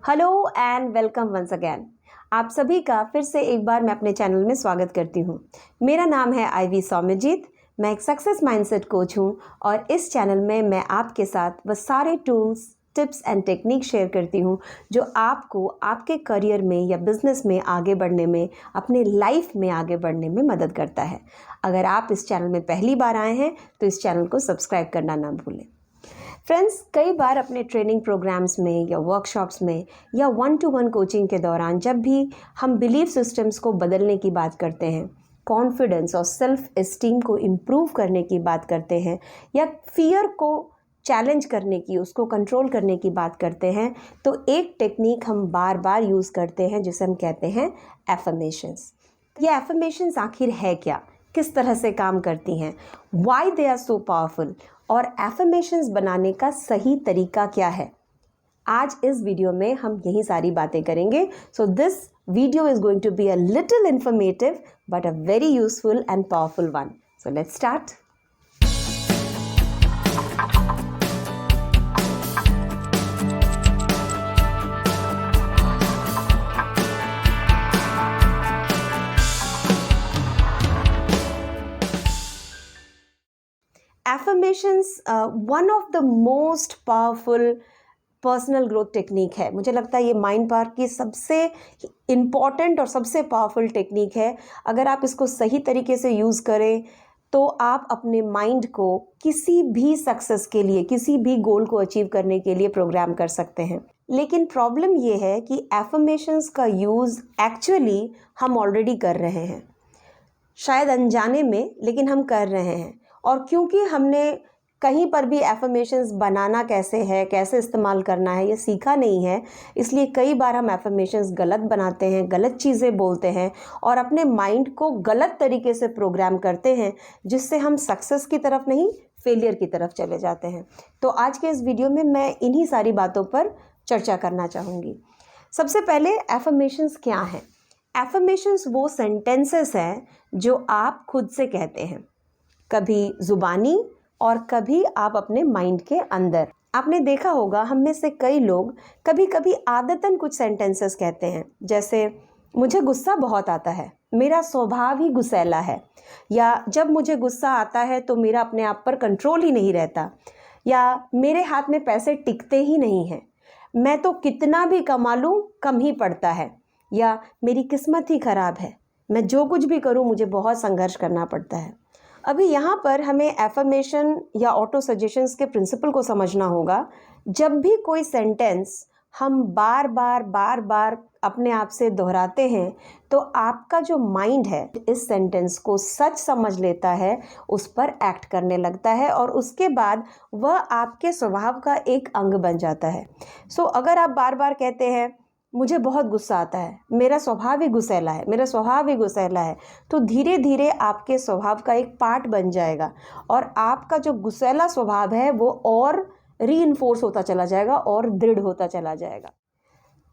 Hello and welcome once again. आप सभी का फिर से एक बार मैं अपने चैनल में स्वागत करती हूँ। मेरा नाम है आईवी सौम्यजीत। मैं एक सक्सेस माइंडसेट कोच हूँ और इस चैनल में मैं आपके साथ वह सारे tools, tips and technique share करती हूँ जो आपको आपके करियर में या बिजनेस में आगे बढ़ने में, अपने लाइफ में आगे बढ़ने में मदद करता है। अगर आप इस चैनल में पहली बार आए हैं तो इस चैनल को सब्सक्राइब करना ना भूलें। फ्रेंड्स, कई बार अपने ट्रेनिंग प्रोग्राम्स में या वर्कशॉप्स में या 1-to-1 कोचिंग के दौरान जब भी हम बिलीफ सिस्टम्स को बदलने की बात करते हैं, कॉन्फिडेंस और सेल्फ एस्टीम को इम्प्रूव करने की बात करते हैं या फियर को चैलेंज करने की, उसको कंट्रोल करने की बात करते हैं, तो एक टेक्निक हम बार बार यूज़ करते हैं जिसे हम कहते हैं एफर्मेशंस। ये एफर्मेशंस आखिर है क्या, किस तरह से काम करती हैं, why they are so powerful और एफर्मेशंस बनाने का सही तरीका क्या है, आज इस वीडियो में हम यही सारी बातें करेंगे। So this video is going to be a little informative but a very useful and powerful one. So let's start. Affirmations one of the most powerful personal growth technique है। मुझे लगता है ये माइंड पावर की सबसे important और सबसे powerful technique है। अगर आप इसको सही तरीके से यूज़ करें तो आप अपने माइंड को किसी भी सक्सेस के लिए, किसी भी गोल को अचीव करने के लिए प्रोग्राम कर सकते हैं। लेकिन प्रॉब्लम ये है कि एफर्मेशंस का यूज़ एक्चुअली हम ऑलरेडी कर रहे हैं, शायद अनजाने में, लेकिन हम कर रहे हैं। और क्योंकि हमने कहीं पर भी एफर्मेशंस बनाना कैसे है, कैसे इस्तेमाल करना है, ये सीखा नहीं है, इसलिए कई बार हम एफर्मेशंस गलत बनाते हैं, गलत चीज़ें बोलते हैं और अपने माइंड को गलत तरीके से प्रोग्राम करते हैं, जिससे हम सक्सेस की तरफ नहीं, फेलियर की तरफ चले जाते हैं। तो आज के इस वीडियो में मैं इन्हीं सारी बातों पर चर्चा करना चाहूँगी। सबसे पहले एफर्मेशंस क्या हैं? एफर्मेशंस वो सेंटेंसेस हैं जो आप खुद से कहते हैं, कभी ज़ुबानी और कभी आप अपने माइंड के अंदर। आपने देखा होगा हम में से कई लोग कभी कभी आदतन कुछ सेंटेंसेस कहते हैं, जैसे मुझे गुस्सा बहुत आता है, मेरा स्वभाव ही गुस्सैला है, या जब मुझे गुस्सा आता है तो मेरा अपने आप पर कंट्रोल ही नहीं रहता, या मेरे हाथ में पैसे टिकते ही नहीं हैं, मैं तो कितना भी कमा लूँ कम ही पड़ता है, या मेरी किस्मत ही ख़राब है, मैं जो कुछ भी करूँ मुझे बहुत संघर्ष करना पड़ता है। अभी यहाँ पर हमें एफर्मेशन या ऑटो सजेशंस के प्रिंसिपल को समझना होगा। जब भी कोई सेंटेंस हम बार बार अपने आप से दोहराते हैं तो आपका जो माइंड है इस सेंटेंस को सच समझ लेता है, उस पर एक्ट करने लगता है और उसके बाद वह आपके स्वभाव का एक अंग बन जाता है। सो अगर आप बार बार कहते हैं मुझे बहुत गुस्सा आता है, मेरा स्वभाव ही गुस्सैला है, मेरा स्वभाव ही गुस्सैला है, तो धीरे धीरे आपके स्वभाव का एक पार्ट बन जाएगा और आपका जो गुस्सैला स्वभाव है वो और रीइंफोर्स होता चला जाएगा और दृढ़ होता चला जाएगा।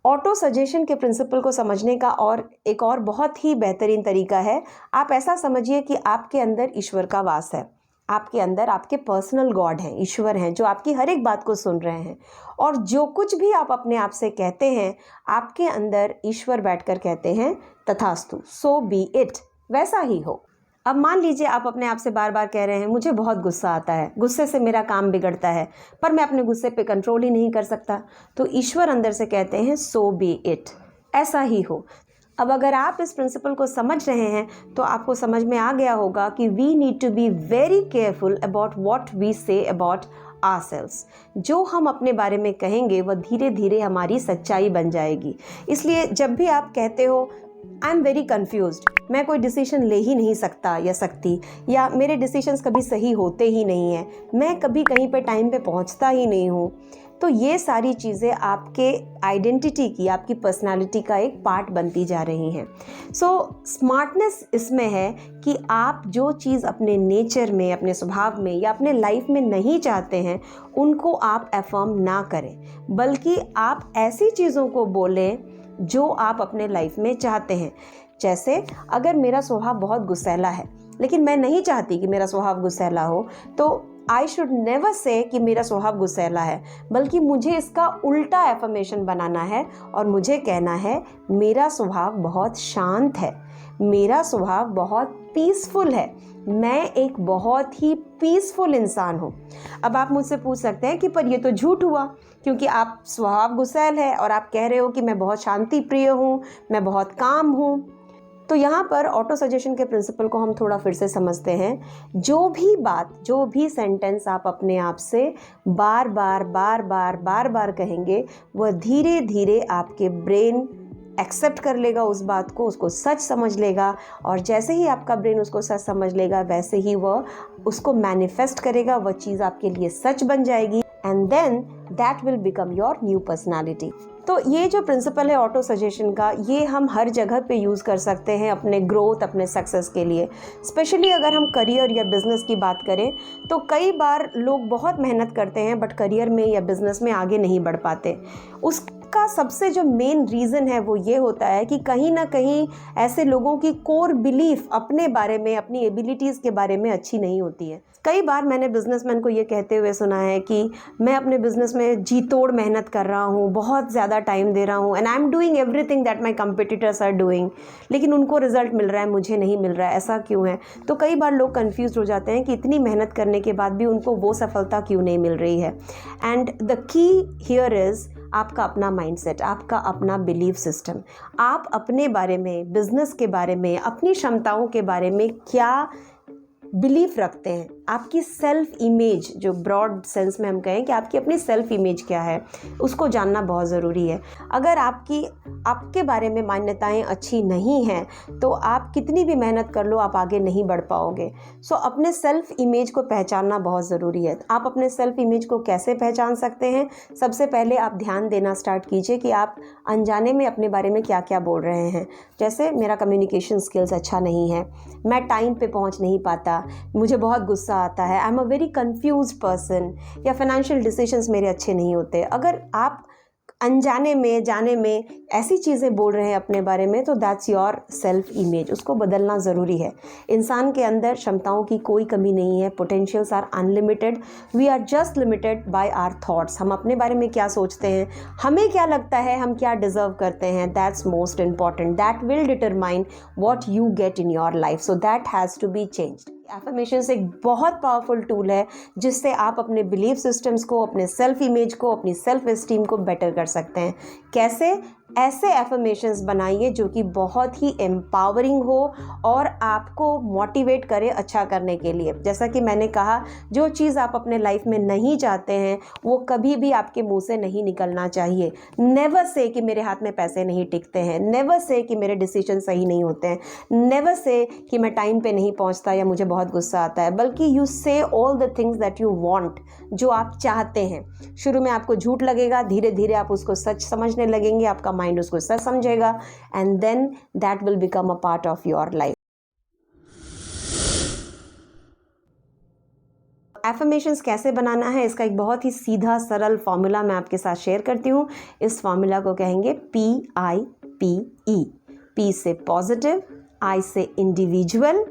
ऑटो सजेशन के प्रिंसिपल को समझने का और एक और बहुत ही बेहतरीन तरीका है, आप ऐसा समझिए कि आपके अंदर ईश्वर का वास है, आपके अंदर आपके पर्सनल गॉड हैं, ईश्वर हैं जो आपकी हर एक बात को सुन रहे हैं, और जो कुछ भी आप अपने आप से कहते हैं आपके अंदर ईश्वर बैठकर कहते हैं तथास्तु, सो बी इट, वैसा ही हो। अब मान लीजिए आप अपने आप से बार बार कह रहे हैं मुझे बहुत गुस्सा आता है, गुस्से से मेरा काम बिगड़ता है, पर मैं अपने गुस्से पे कंट्रोल ही नहीं कर सकता, तो ईश्वर अंदर से कहते हैं सो बी इट, ऐसा ही हो। अब अगर आप इस प्रिंसिपल को समझ रहे हैं तो आपको समझ में आ गया होगा कि we need to be very careful about what we say about ourselves. जो हम अपने बारे में कहेंगे वह धीरे धीरे हमारी सच्चाई बन जाएगी। इसलिए जब भी आप कहते हो आई एम वेरी कन्फ्यूज्ड, मैं कोई डिसीजन ले ही नहीं सकता या सकती, या मेरे डिसीजंस कभी सही होते ही नहीं हैं, मैं कभी कहीं पे टाइम पे पहुंचता ही नहीं हूँ, तो ये सारी चीज़ें आपके आइडेंटिटी की, आपकी पर्सनालिटी का एक पार्ट बनती जा रही हैं। सो स्मार्टनेस इसमें है कि आप जो चीज़ अपने नेचर में, अपने स्वभाव में या अपने लाइफ में नहीं चाहते हैं उनको आप एफर्म ना करें, बल्कि आप ऐसी चीज़ों को बोलें जो आप अपने लाइफ में चाहते हैं। जैसे अगर मेरा स्वभाव बहुत गुस्सैला है लेकिन मैं नहीं चाहती कि मेरा स्वभाव गुस्सैला हो, तो आई शुड नेवर से कि मेरा स्वभाव गुस्सैला है, बल्कि मुझे इसका उल्टा एफर्मेशन बनाना है और मुझे कहना है मेरा स्वभाव बहुत शांत है, मेरा स्वभाव बहुत पीसफुल है, मैं एक बहुत ही पीसफुल इंसान हूँ। अब आप मुझसे पूछ सकते हैं कि पर ये तो झूठ हुआ, क्योंकि आप स्वभाव गुस्सैल है और आप कह रहे हो कि मैं बहुत शांति प्रिय हूँ, मैं बहुत काम हूँ। तो यहाँ पर ऑटो सजेशन के प्रिंसिपल को हम थोड़ा फिर से समझते हैं। जो भी बात, जो भी सेंटेंस आप अपने आप से बार बार कहेंगे, वह धीरे धीरे आपके ब्रेन एक्सेप्ट कर लेगा उस बात को, उसको सच समझ लेगा, और जैसे ही आपका ब्रेन उसको सच समझ लेगा वैसे ही वह उसको मैनिफेस्ट करेगा, वह चीज़ आपके लिए सच बन जाएगी, and then that will become your new personality. तो ये जो प्रिंसिपल है ऑटो सजेशन का, ये हम हर जगह पे यूज़ कर सकते हैं अपने ग्रोथ, अपने सक्सेस के लिए। स्पेशली अगर हम करियर या बिज़नेस की बात करें तो कई बार लोग बहुत मेहनत करते हैं बट करियर में या बिज़नेस में आगे नहीं बढ़ पाते। उसका सबसे जो मेन रीज़न है वो ये होता है कि कहीं ना कहीं ऐसे लोगों की कोर बिलीफ अपने बारे में, अपनी एबिलिटीज़ के बारे में अच्छी नहीं होती है। कई बार मैंने बिजनेसमैन को ये कहते हुए सुना है कि मैं अपने बिज़नेस में जी तोड़ मेहनत कर रहा हूँ, बहुत ज़्यादा टाइम दे रहा हूँ, and I am doing everything that my competitors are doing, लेकिन उनको रिजल्ट मिल रहा है, मुझे नहीं मिल रहा है, ऐसा क्यों है? तो कई बार लोग कन्फ्यूज हो जाते हैं कि इतनी मेहनत करने के बाद भी उनको वो सफलता क्यों नहीं मिल रही है। And the key here is आपका अपना माइंडसेट, आपका अपना बिलीफ सिस्टम। आप अपने बारे में, बिजनेस के बारे में, अपनी क्षमताओं के बारे में क्या बिलीफ रखते हैं, आपकी सेल्फ इमेज, जो ब्रॉड सेंस में हम कहें कि आपकी अपनी सेल्फ इमेज क्या है, उसको जानना बहुत ज़रूरी है। अगर आपके बारे में मान्यताएं अच्छी नहीं हैं तो आप कितनी भी मेहनत कर लो, आप आगे नहीं बढ़ पाओगे। सो अपने सेल्फ इमेज को पहचानना बहुत ज़रूरी है। आप अपने सेल्फ इमेज को कैसे पहचान सकते हैं? सबसे पहले आप ध्यान देना स्टार्ट कीजिए कि आप अनजाने में अपने बारे में क्या क्या बोल रहे हैं। जैसे मेरा कम्युनिकेशन स्किल्स अच्छा नहीं है, मैं टाइम पे पहुंच नहीं पाता, मुझे बहुत गुस्सा आता है, I am a very confuse person, या फाइनेंशियल डिसीजंस मेरे अच्छे नहीं होते। अगर आप अनजाने में, जाने में ऐसी चीज़ें बोल रहे हैं अपने बारे में, तो दैट्स योर सेल्फ इमेज। उसको बदलना ज़रूरी है। इंसान के अंदर क्षमताओं की कोई कमी नहीं है, potentials are unlimited, we are just limited by our thoughts. हम अपने बारे में क्या सोचते हैं, हमें क्या लगता है, हम क्या डिज़र्व करते हैं, that's most important. That will determine what you get in your life, so that has to be changed. Affirmations एक बहुत पावरफुल टूल है जिससे आप अपने बिलीफ सिस्टम्स को, अपने सेल्फ इमेज को, अपनी सेल्फ एस्टीम को बेटर कर सकते हैं। कैसे? ऐसे एफर्मेशंस बनाइए जो कि बहुत ही एम्पावरिंग हो और आपको मोटिवेट करे अच्छा करने के लिए। जैसा कि मैंने कहा, जो चीज़ आप अपने लाइफ में नहीं चाहते हैं वो कभी भी आपके मुंह से नहीं निकलना चाहिए। नेवर से कि मेरे हाथ में पैसे नहीं टिकते हैं, नेवर से कि मेरे डिसीजन सही नहीं होते हैं, नेवर से कि मैं टाइम पे नहीं पहुंचता या मुझे बहुत गुस्सा आता है, बल्कि यू से all the things that you want, जो आप चाहते हैं। शुरू में आपको झूठ लगेगा, धीरे धीरे आप उसको सच समझने लगेंगे, आपका माइंड उसको सच समझेगा, and then that will become a part of your life. Affirmations कैसे बनाना है, इसका एक बहुत ही सीधा सरल फॉर्मूला मैं आपके साथ शेयर करती हूँ। इस फॉर्मूला को कहेंगे PIPE। P से पॉजिटिव, I से इंडिविजुअल,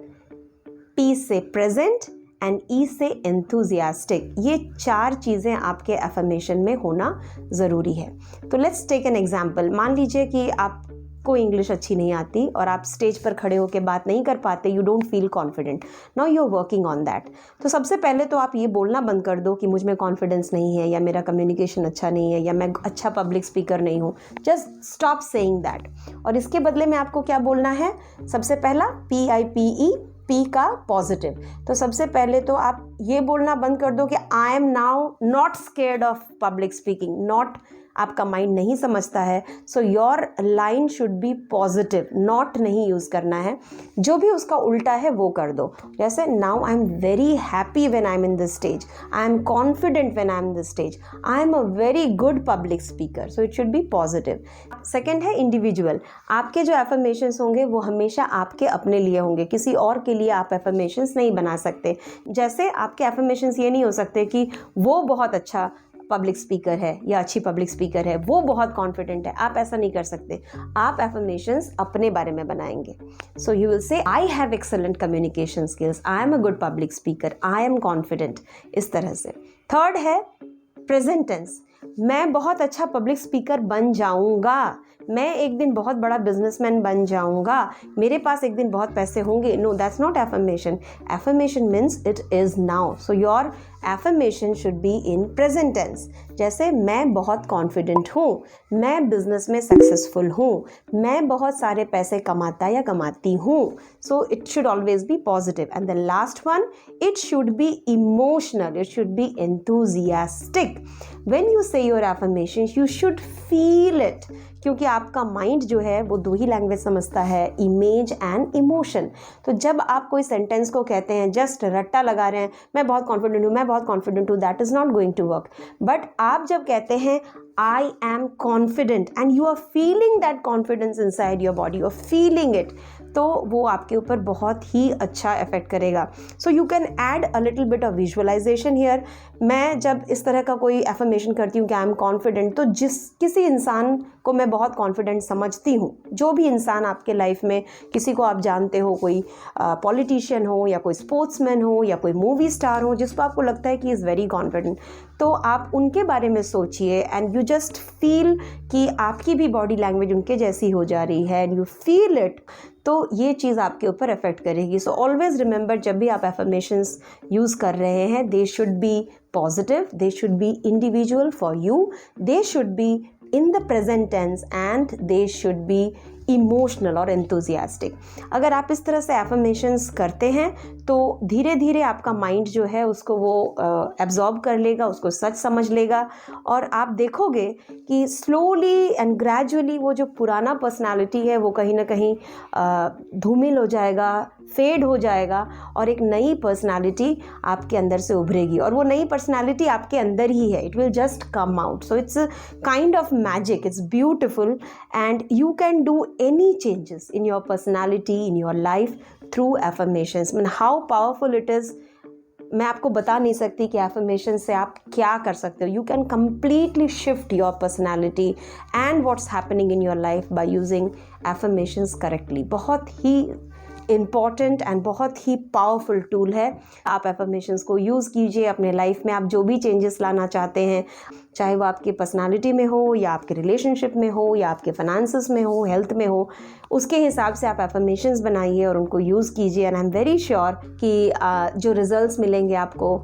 P से प्रेजेंट एंड E से एंथुजियास्टिक। ये 4 चीज़ें आपके एफर्मेशन में होना ज़रूरी है। तो लेट्स टेक एन एग्जाम्पल। मान लीजिए कि आपको इंग्लिश अच्छी नहीं आती और आप स्टेज पर खड़े होकर बात नहीं कर पाते, you don't feel confident. Now you are working on that. तो सबसे पहले तो आप ये बोलना बंद कर दो कि मुझ में कॉन्फिडेंस नहीं है, या मेरा कम्युनिकेशन अच्छा नहीं है, या मैं अच्छा पब्लिक स्पीकर नहीं हूँ। Just stop saying that. और इसके बदले में आपको क्या बोलना है? सबसे पहला PIPE, P का पॉजिटिव। तो सबसे पहले तो आप ये बोलना बंद कर दो कि I am now not scared of public speaking. Not आपका माइंड नहीं समझता है, so your line should be positive. Not नहीं यूज़ करना है, जो भी उसका उल्टा है वो कर दो। जैसे now I am very happy when I am in this stage, I am confident when I am in this stage, I am a very good public speaker. So it should be positive. Second है individual. आपके जो affirmations होंगे वो हमेशा आपके अपने लिए होंगे, किसी और के लिए आप एफर्मेशंस नहीं बना सकते। जैसे आपके एफर्मेशंस ये नहीं हो सकते कि वो बहुत अच्छा पब्लिक स्पीकर है या अच्छी पब्लिक स्पीकर है, वो बहुत कॉन्फिडेंट है, आप ऐसा नहीं कर सकते। आप एफर्मेशंस अपने बारे में बनाएंगे। So you will say I have excellent communication skills, I am a good public speaker, I am confident, इस तरह से। थर्ड है प्रेजेंट टेंस, मैं बहुत अच्छा पब्लिक स्पीकर बन जाऊंगा, मैं एक दिन बहुत बड़ा बिजनेसमैन बन जाऊंगा, मेरे पास एक दिन बहुत पैसे होंगे। No, that's not affirmation. Affirmation means it is now. So your affirmation should be in present tense. जैसे मैं बहुत कॉन्फिडेंट हूँ, मैं बिजनेस में सक्सेसफुल हूँ, मैं बहुत सारे पैसे कमाता या कमाती हूँ। So it should always be positive. And the last one, it should be emotional, it should be enthusiastic. When you say your affirmations, you should feel it, क्योंकि आपका माइंड जो है वो दो ही लैंग्वेज समझता है, इमेज एंड इमोशन। तो जब आप कोई सेंटेंस को कहते हैं, जस्ट रट्टा लगा रहे हैं, मैं बहुत कॉन्फिडेंट हूँ, मैं बहुत कॉन्फिडेंट हूँ, that is not going to work. But आप जब कहते हैं I am confident and you are feeling that confidence inside your body, you are feeling it, तो वो आपके ऊपर बहुत ही अच्छा इफेक्ट करेगा। So you can add a little bit of visualisation here. मैं जब इस तरह का कोई एफर्मेशन करती हूँ कि आई एम कॉन्फिडेंट, तो किसी इंसान को मैं बहुत कॉन्फिडेंट समझती हूँ, जो भी इंसान आपके लाइफ में, किसी को आप जानते हो, कोई पॉलिटिशियन हो या कोई स्पोर्ट्समैन हो या कोई मूवी स्टार हो जिसको आपको लगता है कि इज़ वेरी कॉन्फिडेंट, तो आप उनके बारे में सोचिए एंड यू जस्ट फील कि आपकी भी बॉडी लैंग्वेज उनके जैसी हो जा रही है एंड यू फील इट, तो ये चीज़ आपके ऊपर इफेक्ट करेगी। सो ऑलवेज रिमेंबर, जब भी आप एफर्मेशंस यूज़ कर रहे हैं, they should be positive, they should be individual for you, they should be in the present tense and they should be emotional और एंथुजियास्टिक। अगर आप इस तरह से एफर्मेशंस करते हैं तो धीरे धीरे आपका माइंड जो है उसको वो एब्जॉर्ब कर लेगा, उसको सच समझ लेगा, और आप देखोगे कि स्लोली एंड ग्रेजुअली वो जो पुराना पर्सनालिटी है वो कहीं ना कहीं धूमिल हो जाएगा, फेड हो जाएगा, और एक नई पर्सनालिटी आपके अंदर से उभरेगी, और वो नई पर्सनालिटी आपके अंदर ही है, it will just come out. So it's kind of magic, it's beautiful, and you can do any changes in your personality, in your life through affirmations. I mean, how powerful it is, मैं आपको बता नहीं सकती कि affirmation से आप क्या कर सकते हो। You can completely shift your personality and what's happening in your life by using affirmations correctly. बहुत ही इम्पॉर्टेंट एंड बहुत ही पावरफुल टूल है। आप एफर्मेशंस को यूज़ कीजिए अपने लाइफ में। आप जो भी चेंजेस लाना चाहते हैं, चाहे वो आपकी पर्सनालिटी में हो या आपके रिलेशनशिप में हो या आपके फाइनेंसेस में हो, हेल्थ में हो, उसके हिसाब से आप एफर्मेशंस बनाइए और उनको यूज़ कीजिए। And I am very sure कि जो रिजल्ट्स मिलेंगे आपको,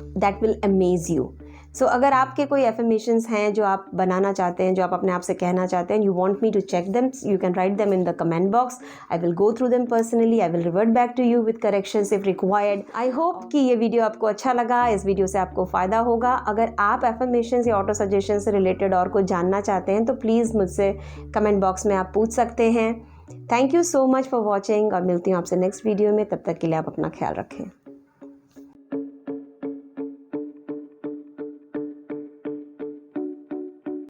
दैट विल अमेज यू। सो अगर आपके कोई एफर्मेशंस हैं जो आप बनाना चाहते हैं, जो आप अपने आप से कहना चाहते हैं, you want me to check them, you can write them in the comment box. I will go through them personally, I will revert back to you with corrections if required. I hope कि ये video आपको अच्छा लगा, इस video से आपको फ़ायदा होगा। अगर आप एफर्मेशंस या ऑटो सजेशन से रिलेटेड और कुछ जानना चाहते हैं तो प्लीज़ मुझसे कमेंट बॉक्स में आप पूछ सकते हैं। Thank you so much for watching, और मिलती हूँ आपसे नेक्स्ट वीडियो में। तब तक के लिए आप अपना ख्याल रखें।